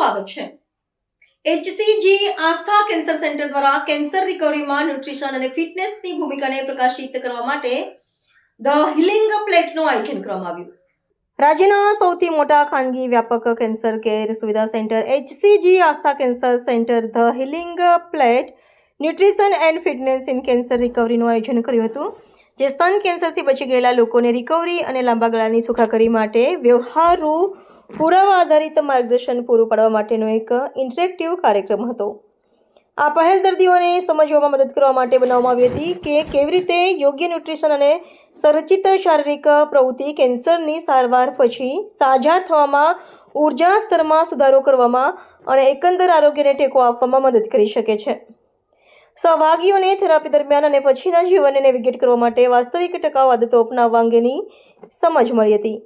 સ્વાગત છે। HCG Aastha cancer centre દ્વારા કેન્સર રિકવરીમાં ન્યુટ્રિશન અને ફિટનેસની ભૂમિકાને પ્રકાશિત કરવા માટે ધ હીલિંગ પ્લેટનું આયોજન કરવામાં આવ્યું। રાજ્યના સૌથી મોટા ખાનગી વ્યાપક કેન્સર કેર સુવિધા center HCG Aastha cancer center the healing plate nutrition and fitness in cancer રિકવરીનું આયોજન કર્યું હતું, જે સ્તન કેન્સરથી બચી ગયેલા લોકોને રિકવરી અને લાંબા ગાળાની સુખાકારી માટે વ્યવહારુ પુરાવા આધારિત માર્ગદર્શન પૂરું પાડવા માટેનો એક ઇન્ટરેક્ટિવ કાર્યક્રમ હતો। આ પહેલ દર્દીઓને સમજવામાં મદદ કરવા માટે બનાવવામાં આવી હતી કે કેવી રીતે યોગ્ય ન્યુટ્રિશન અને સંરચિત શારીરિક પ્રવૃત્તિ કેન્સરની સારવાર પછી સાજા થવામાં, ઉર્જા સ્તરમાં સુધારો કરવામાં અને એકંદર આરોગ્યને ટેકો આપવામાં મદદ કરી શકે છે। સહભાગીઓને થેરાપી દરમિયાન અને પછીના જીવનને નેવિગેટ કરવા માટે વાસ્તવિક ટકાઉ આદતો અપનાવવા અંગેની સમજ મળી હતી।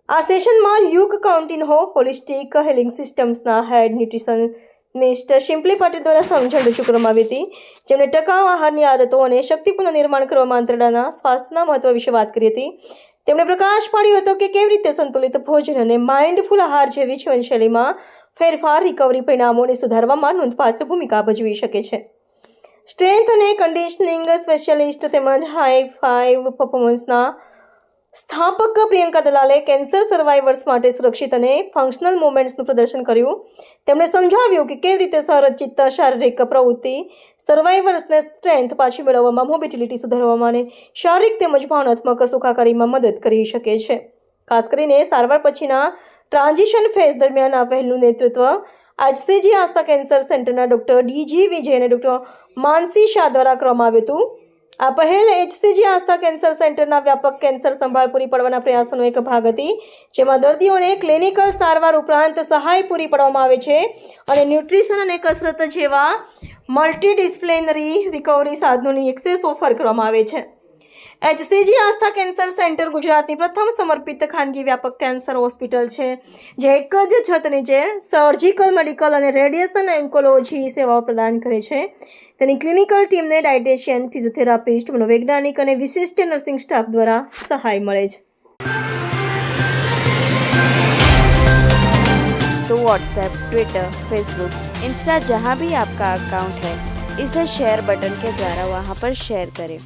આ સેશનમાં યુગ કાઉન્ટિન્હો હોલિસ્ટિક હિલિંગ સિસ્ટમ્સના હેડ ન્યુટ્રિશનિસ્ટ શિમ્પલી પાટીલ દ્વારા સમજણ રજૂ કરવામાં આવી હતી, જેમણે ટકાઉ આહારની આદતો અને શક્તિપૂર્ણ નિર્માણ કરવામાં આંતરડાના સ્વાસ્થ્યના મહત્વ વિશે વાત કરી હતી। તેમણે પ્રકાશ પાડ્યો હતો કે કેવી રીતે સંતુલિત ભોજન અને માઇન્ડફુલ આહાર જેવી જીવનશૈલીમાં ફેરફાર રિકવરી પરિણામોને સુધારવામાં નોંધપાત્ર ભૂમિકા ભજવી શકે છે। સ્ટ્રેન્થ અને કન્ડિશનિંગ સ્પેશિયાલિસ્ટ તેમજ હાઈ ફાઈવ પરફોર્મન્સના સ્થાપક પ્રિયંકા દલાલે કેન્સર સર્વાઈવર્સ માટે સુરક્ષિત અને ફંક્શનલ મૂવમેન્ટ્સનું પ્રદર્શન કર્યું। તેમણે સમજાવ્યું કે કેવી રીતે સંરચિત શારીરિક પ્રવૃત્તિ સર્વાઈવર્સને સ્ટ્રેન્થ પાછી મેળવવામાં, મોબિલિટી સુધારવામાં અને શારીરિક તેમજ ભાવનાત્મક સુખાકારીમાં મદદ કરી શકે છે। ખાસ કરીને સારવાર પછીના ટ્રાન્ઝિશન ફેઝ દરમિયાન આ પહેલનું નેતૃત્વ HCG આસ્થા કેન્સર સેન્ટરના ડૉક્ટર DG વિજય અને ડૉક્ટર માનસી શાહ દ્વારા કરવામાં આવ્યું હતું। આ પહેલ HCG આસ્થા કેન્સર સેન્ટરના વ્યાપક કેન્સર સંભાળ પૂરી પાડવાના પ્રયાસોનો એક ભાગ હતી, જેમાં દર્દીઓને ક્લિનિકલ સારવાર ઉપરાંત સહાય પૂરી પાડવામાં આવે છે અને ન્યુટ્રિશન અને કસરત જેવા મલ્ટીડિસિપ્લિનરી રિકવરી સાધનોની એક્સેસ ઓફર કરવામાં આવે છે। HCG આસ્થા કેન્સર સેન્ટર ગુજરાતની પ્રથમ સમર્પિત ખાનગી વ્યાપક કેન્સર હોસ્પિટલ છે, જે એક જ છત નીચે સર્જિકલ, મેડિકલ અને રેડિયેશન ઓન્કોલોજી સેવાઓ પ્રદાન કરે છે। તેની ક્લિનિકલ ટીમને ડાયટેશિયન, ફિઝિયોથેરાપિસ્ટ, મનોવૈજ્ઞાનિક અને વિશિષ્ટ નર્સિંગ સ્ટાફ દ્વારા સહાય મળે છે। तो व्हाट्सएप, ट्विटर, फेसबुक, इंस्टा जहाँ भी आपका अकाउंट है, इसे शेयर बटन के द्वारा वहाँ पर शेयर करें।